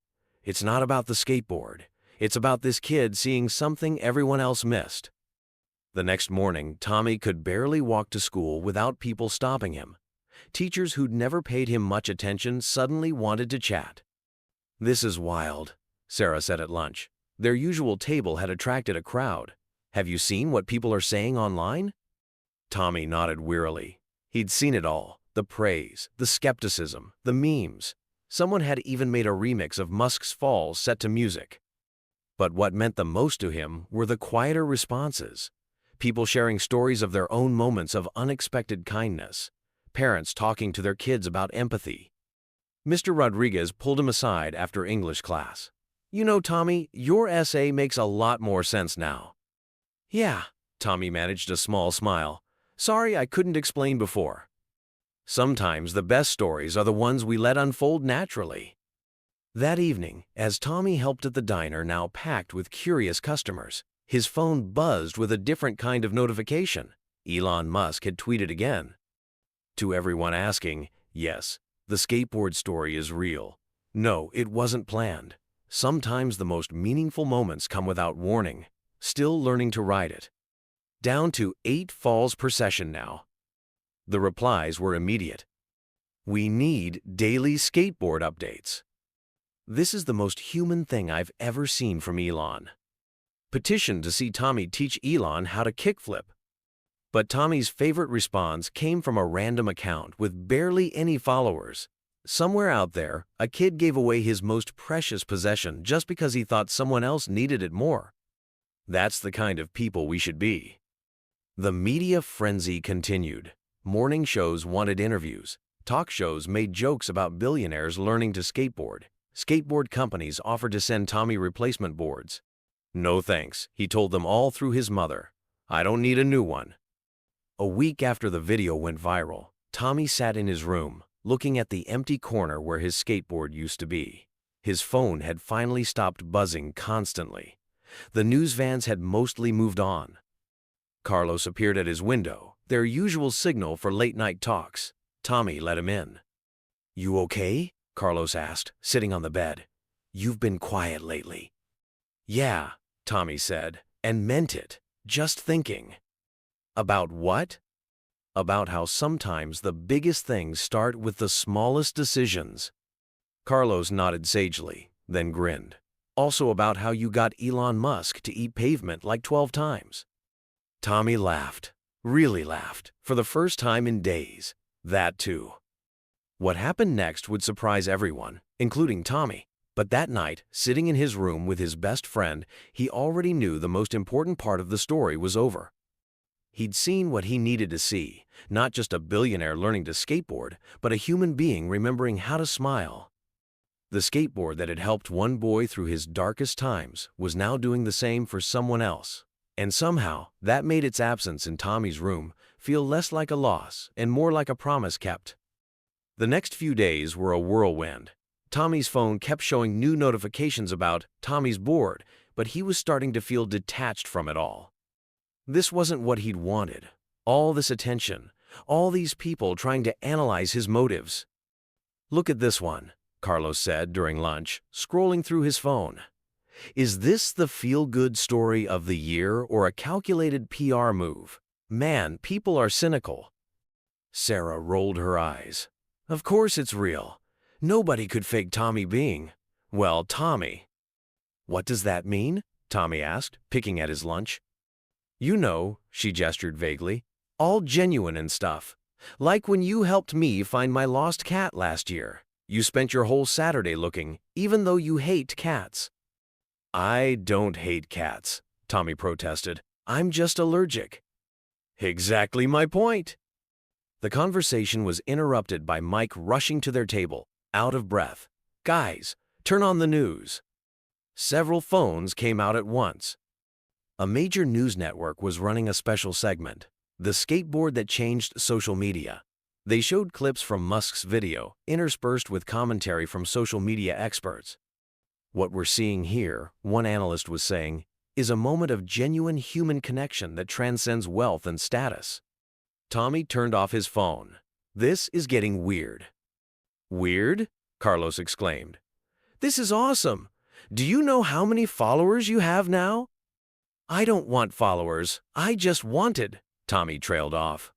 "It's not about the skateboard. It's about this kid seeing something everyone else missed." The next morning, Tommy could barely walk to school without people stopping him. Teachers who'd never paid him much attention suddenly wanted to chat. "This is wild," Sarah said at lunch. Their usual table had attracted a crowd. Have you seen what people are saying online?" Tommy nodded wearily. He'd seen it all: the praise, the skepticism, the memes. Someone had even made a remix of Musk's fall set to music. But what meant the most to him were the quieter responses. People sharing stories of their own moments of unexpected kindness. Parents talking to their kids about empathy. Mr. Rodriguez pulled him aside after English class. "You know, Tommy, your essay makes a lot more sense now." "Yeah," Tommy managed a small smile. "Sorry I couldn't explain before." Sometimes the best stories are the ones we let unfold naturally. That evening, as Tommy helped at the diner now packed with curious customers, his phone buzzed with a different kind of notification. Elon Musk had tweeted again. To everyone asking, yes, the skateboard story is real. No, it wasn't planned. Sometimes the most meaningful moments come without warning. Still learning to ride it. Down to 8 falls per session now. The replies were immediate. "We need daily skateboard updates." "This is the most human thing I've ever seen from Elon." Petition to see Tommy teach Elon how to kickflip. But Tommy's favorite response came from a random account with barely any followers. Somewhere out there, a kid gave away his most precious possession just because he thought someone else needed it more. That's the kind of people we should be. The media frenzy continued. Morning shows wanted interviews. Talk shows made jokes about billionaires learning to skateboard. Skateboard companies offered to send Tommy replacement boards. "No thanks," he told them all through his mother. "I don't need a new one." A week after the video went viral, Tommy sat in his room, looking at the empty corner where his skateboard used to be. His phone had finally stopped buzzing constantly. The news vans had mostly moved on. Carlos appeared at his window, their usual signal for late-night talks. Tommy let him in. "You okay?" Carlos asked, sitting on the bed. "You've been quiet lately." "Yeah," Tommy said, and meant it, just thinking. About what? About how sometimes the biggest things start with the smallest decisions. Carlos nodded sagely, then grinned. "Also about how you got Elon Musk to eat pavement like 12 times. Tommy laughed, really laughed, for the first time in days. That too. What happened next would surprise everyone, including Tommy. But that night, sitting in his room with his best friend, he already knew the most important part of the story was over. He'd seen what he needed to see, not just a billionaire learning to skateboard, but a human being remembering how to smile. The skateboard that had helped one boy through his darkest times was now doing the same for someone else. And somehow, that made its absence in Tommy's room feel less like a loss and more like a promise kept. The next few days were a whirlwind. Tommy's phone kept showing new notifications about Tommy's board, but he was starting to feel detached from it all. This wasn't what he'd wanted. All this attention, all these people trying to analyze his motives. "Look at this one," Carlos said during lunch, scrolling through his phone. "Is this the feel-good story of the year or a calculated PR move? Man, people are cynical." Sarah rolled her eyes. "Of course it's real. Nobody could fake Tommy being, well, Tommy." "What does that mean?" Tommy asked, picking at his lunch. "You know," she gestured vaguely, "all genuine and stuff. Like when you helped me find my lost cat last year. You spent your whole Saturday looking, even though you hate cats." "I don't hate cats," Tommy protested. "I'm just allergic." "Exactly my point." The conversation was interrupted by Mike rushing to their table, out of breath. "Guys, turn on the news." Several phones came out at once. A major news network was running a special segment, "The Skateboard That Changed Social Media." They showed clips from Musk's video, interspersed with commentary from social media experts. "What we're seeing here," one analyst was saying, "is a moment of genuine human connection that transcends wealth and status." Tommy turned off his phone. "This is getting weird." "Weird?" Carlos exclaimed. "This is awesome. Do you know how many followers you have now?" "I don't want followers. I just wanted," Tommy trailed off.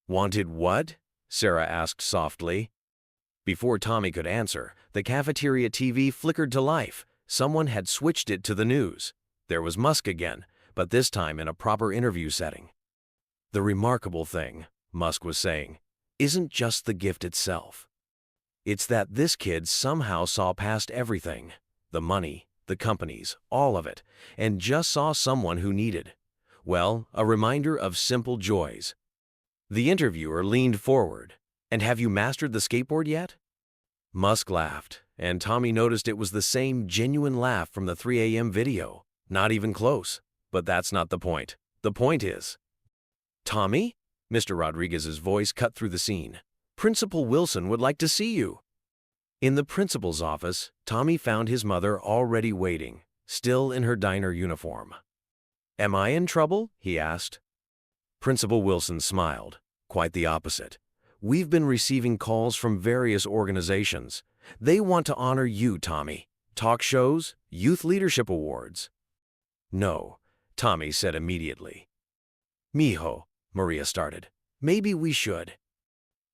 "Wanted what?" Sarah asked softly. Before Tommy could answer, the cafeteria TV flickered to life. Someone had switched it to the news. There was Musk again, but this time in a proper interview setting. The remarkable thing, Musk was saying, isn't just the gift itself. It's that this kid somehow saw past everything, the money, the companies, all of it, and just saw someone who needed, well, a reminder of simple joys. The interviewer leaned forward. "And have you mastered the skateboard yet?" Musk laughed, and Tommy noticed it was the same genuine laugh from the 3 a.m. video. Not even close. But that's not the point. The point is, "Tommy?" Mr. Rodriguez's voice cut through the scene. "Principal Wilson would like to see you." In the principal's office, Tommy found his mother already waiting, still in her diner uniform. "Am I in trouble?" he asked. Principal Wilson smiled. "Quite the opposite. We've been receiving calls from various organizations. They want to honor you, Tommy. Talk shows, youth leadership awards." "No," Tommy said immediately. "Mijo," Maria started. "Maybe we should."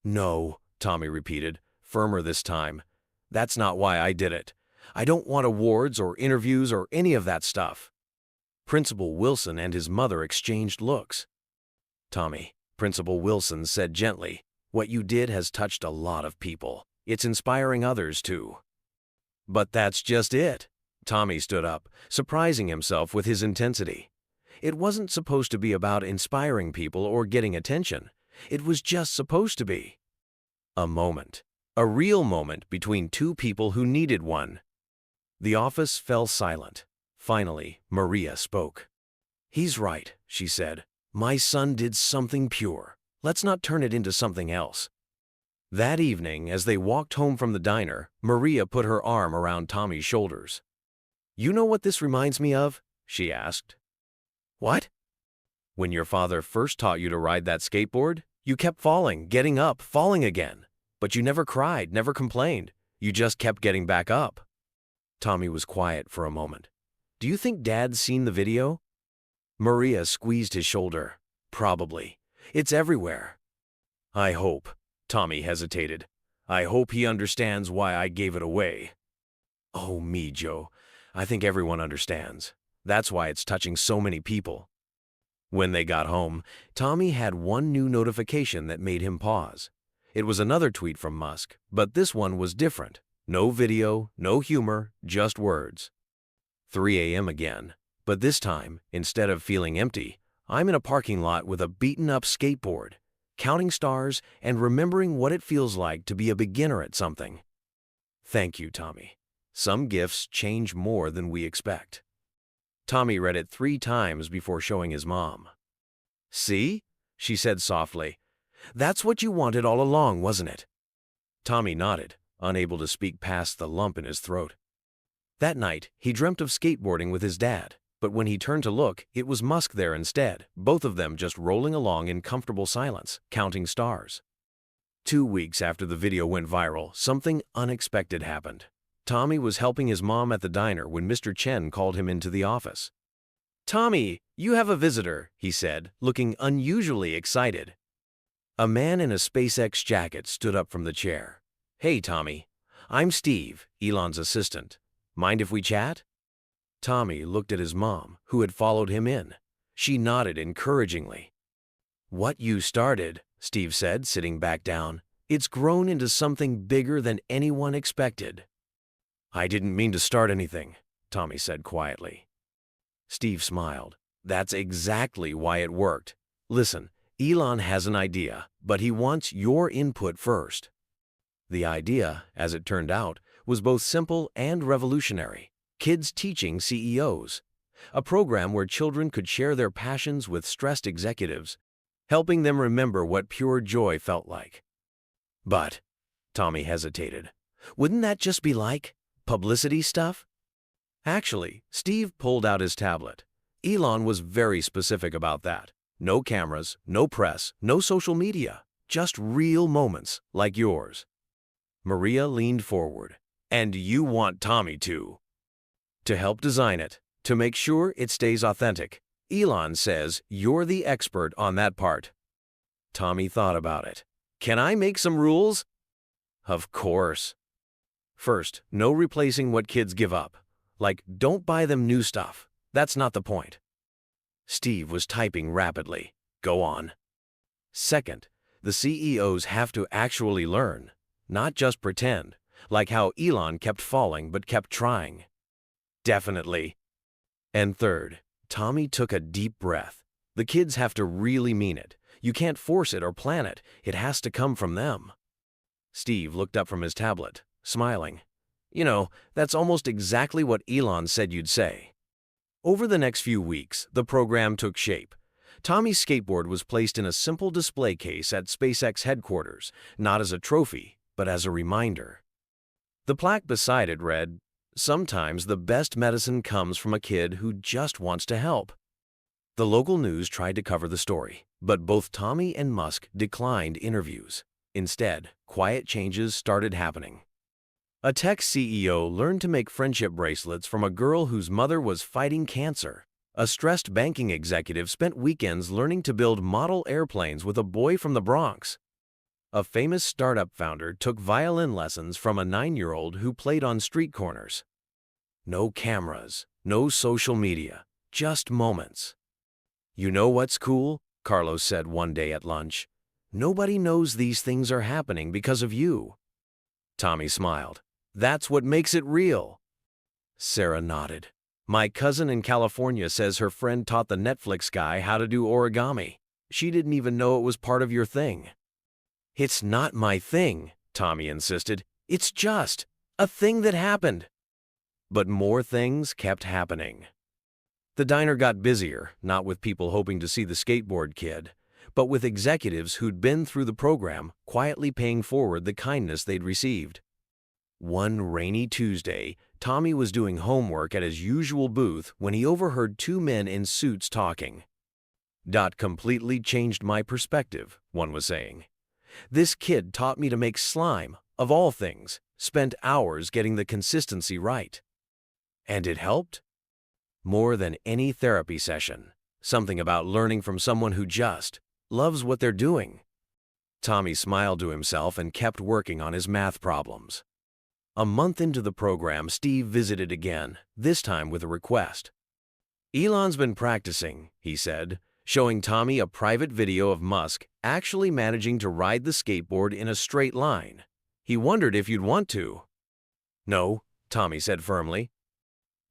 "No," Tommy repeated, firmer this time. "That's not why I did it. I don't want awards or interviews or any of that stuff." Principal Wilson and his mother exchanged looks. "Tommy," Principal Wilson said gently, "what you did has touched a lot of people. It's inspiring others, too." "But that's just it." Tommy stood up, surprising himself with his intensity. It wasn't supposed to be about inspiring people or getting attention. It was just supposed to be a moment, a real moment between two people who needed one. The office fell silent. Finally, Maria spoke. "He's right," she said. "My son did something pure. Let's not turn it into something else." That evening, as they walked home from the diner, Maria put her arm around Tommy's shoulders. "You know what this reminds me of?" she asked. "What?" "When your father first taught you to ride that skateboard, you kept falling, getting up, falling again. But you never cried, never complained. You just kept getting back up." Tommy was quiet for a moment. "Do you think Dad's seen the video?" Maria squeezed his shoulder. "Probably. It's everywhere." "I hope." Tommy hesitated. "I hope he understands why I gave it away." "Oh, me, Joe. I think everyone understands. That's why it's touching so many people." When they got home, Tommy had one new notification that made him pause. It was another tweet from Musk, but this one was different. No video, no humor, just words. 3 a.m. again. But this time, instead of feeling empty, I'm in a parking lot with a beaten-up skateboard, counting stars and remembering what it feels like to be a beginner at something. Thank you, Tommy. Some gifts change more than we expect. Tommy read it 3 times before showing his mom. "See?" she said softly. "That's what you wanted all along, wasn't it?" Tommy nodded, unable to speak past the lump in his throat. That night, he dreamt of skateboarding with his dad, but when he turned to look, it was Musk there instead, both of them just rolling along in comfortable silence, counting stars. 2 weeks after the video went viral, something unexpected happened. Tommy was helping his mom at the diner when Mr. Chen called him into the office. "Tommy, you have a visitor," he said, looking unusually excited. A man in a SpaceX jacket stood up from the chair. "Hey, Tommy. I'm Steve, Elon's assistant. Mind if we chat?" Tommy looked at his mom, who had followed him in. She nodded encouragingly. "What you started," Steve said, sitting back down, "it's grown into something bigger than anyone expected." "I didn't mean to start anything," Tommy said quietly. Steve smiled. "That's exactly why it worked. Listen, Elon has an idea, but he wants your input first." The idea, as it turned out, was both simple and revolutionary. Kids Teaching CEOs, a program where children could share their passions with stressed executives, helping them remember what pure joy felt like. "But," Tommy hesitated, "wouldn't that just be like publicity stuff?" Actually, Steve pulled out his tablet. Elon was very specific about that. No cameras, no press, no social media, just real moments like yours. Maria leaned forward. "And you want Tommy to help design it, to make sure it stays authentic. Elon says you're the expert on that part." Tommy thought about it. "Can I make some rules?" "Of course." "First, no replacing what kids give up. Like, don't buy them new stuff. That's not the point." Steve was typing rapidly. Go on. Second, the CEOs have to actually learn, not just pretend, like how Elon kept falling but kept trying. Definitely. And third, Tommy took a deep breath. The kids have to really mean it. You can't force it or plan it. It has to come from them. Steve looked up from his tablet, smiling. You know, that's almost exactly what Elon said you'd say. Over the next few weeks, the program took shape. Tommy's skateboard was placed in a simple display case at SpaceX headquarters, not as a trophy, but as a reminder. The plaque beside it read, "Sometimes the best medicine comes from a kid who just wants to help." The local news tried to cover the story, but both Tommy and Musk declined interviews. Instead, quiet changes started happening. A tech CEO learned to make friendship bracelets from a girl whose mother was fighting cancer. A stressed banking executive spent weekends learning to build model airplanes with a boy from the Bronx. A famous startup founder took violin lessons from a 9-year-old who played on street corners. No cameras, no social media, just moments. You know what's cool? Carlos said one day at lunch. Nobody knows these things are happening because of you. Tommy smiled. That's what makes it real. Sarah nodded. My cousin in California says her friend taught the Netflix guy how to do origami. She didn't even know it was part of your thing. It's not my thing, Tommy insisted. It's just a thing that happened. But more things kept happening. The diner got busier, not with people hoping to see the skateboard kid, but with executives who'd been through the program, quietly paying forward the kindness they'd received. One rainy Tuesday, Tommy was doing homework at his usual booth when he overheard two men in suits talking. "That completely changed my perspective," one was saying. "This kid taught me to make slime, of all things, spent hours getting the consistency right." And it helped? More than any therapy session. Something about learning from someone who just loves what they're doing. Tommy smiled to himself and kept working on his math problems. A month into the program, Steve visited again, this time with a request. Elon's been practicing, he said, showing Tommy a private video of Musk actually managing to ride the skateboard in a straight line. He wondered if you'd want to. No, Tommy said firmly.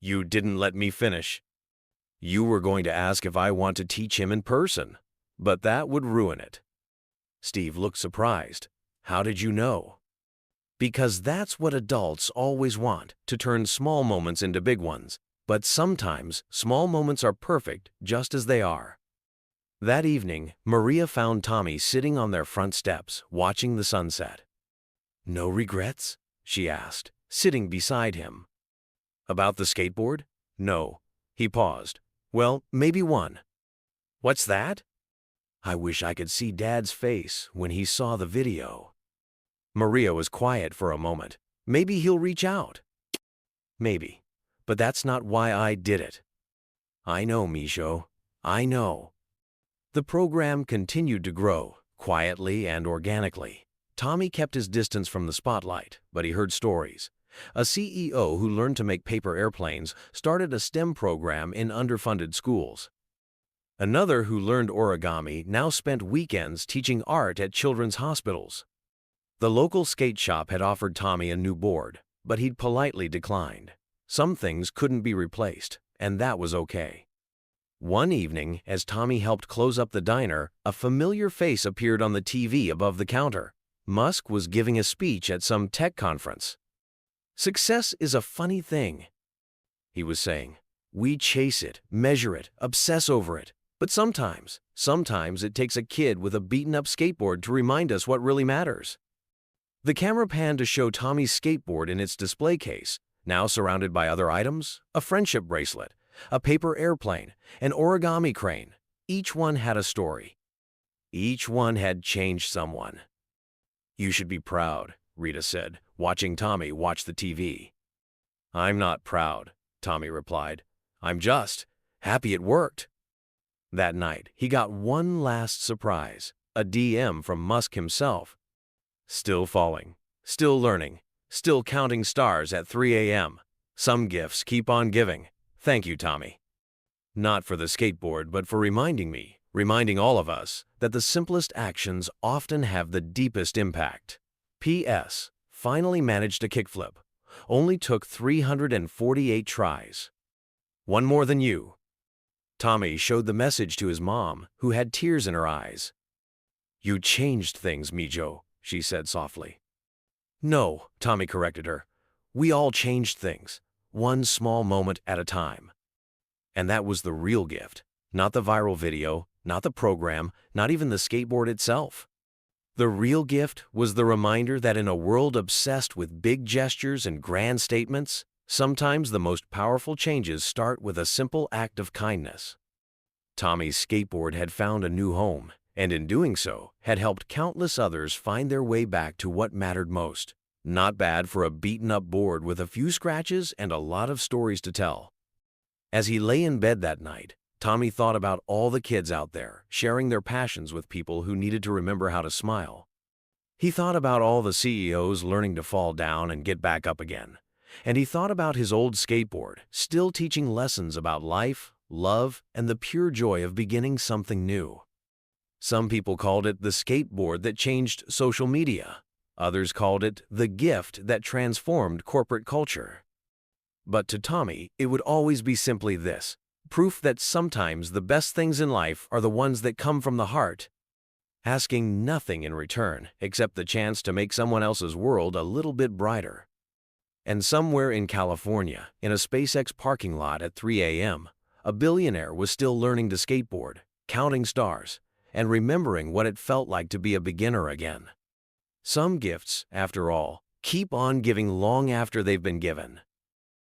You didn't let me finish. You were going to ask if I want to teach him in person, but that would ruin it. Steve looked surprised. How did you know? Because that's what adults always want, to turn small moments into big ones. But sometimes small moments are perfect just as they are. That evening, Maria found Tommy sitting on their front steps, watching the sunset. No regrets? She asked, sitting beside him. About the skateboard? No. He paused. Well, maybe one. What's that? I wish I could see Dad's face when he saw the video. Maria was quiet for a moment. Maybe he'll reach out. Maybe. But that's not why I did it. I know, Misho. I know. The program continued to grow, quietly and organically. Tommy kept his distance from the spotlight, but he heard stories. A CEO who learned to make paper airplanes started a STEM program in underfunded schools. Another who learned origami now spent weekends teaching art at children's hospitals. The local skate shop had offered Tommy a new board, but he'd politely declined. Some things couldn't be replaced, and that was okay. One evening, as Tommy helped close up the diner, a familiar face appeared on the TV above the counter. Musk was giving a speech at some tech conference. Success is a funny thing, he was saying. We chase it, measure it, obsess over it. But sometimes it takes a kid with a beaten-up skateboard to remind us what really matters. The camera panned to show Tommy's skateboard in its display case, now surrounded by other items, a friendship bracelet, a paper airplane, an origami crane. Each one had a story. Each one had changed someone. You should be proud, Rita said, watching Tommy watch the TV. I'm not proud, Tommy replied. I'm just happy it worked. That night, he got one last surprise, a DM from Musk himself. Still falling, still learning, still counting stars at 3 a.m. Some gifts keep on giving. Thank you, Tommy. Not for the skateboard, but for reminding all of us, that the simplest actions often have the deepest impact. P.S. Finally managed a kickflip. Only took 348 tries. One more than you. Tommy showed the message to his mom, who had tears in her eyes. You changed things, Mijo, she said softly. No, Tommy corrected her. We all changed things, one small moment at a time. And that was the real gift. Not the viral video, not the program, not even the skateboard itself. The real gift was the reminder that in a world obsessed with big gestures and grand statements, sometimes the most powerful changes start with a simple act of kindness. Tommy's skateboard had found a new home, and in doing so, had helped countless others find their way back to what mattered most. Not bad for a beaten-up board with a few scratches and a lot of stories to tell. As he lay in bed that night, Tommy thought about all the kids out there, sharing their passions with people who needed to remember how to smile. He thought about all the CEOs learning to fall down and get back up again. And he thought about his old skateboard, still teaching lessons about life, love, and the pure joy of beginning something new. Some people called it the skateboard that changed social media. Others called it the gift that transformed corporate culture. But to Tommy, it would always be simply this: proof that sometimes the best things in life are the ones that come from the heart, asking nothing in return except the chance to make someone else's world a little bit brighter. And somewhere in California, in a SpaceX parking lot at 3 a.m., a billionaire was still learning to skateboard, counting stars, and remembering what it felt like to be a beginner again. Some gifts, after all, keep on giving long after they've been given.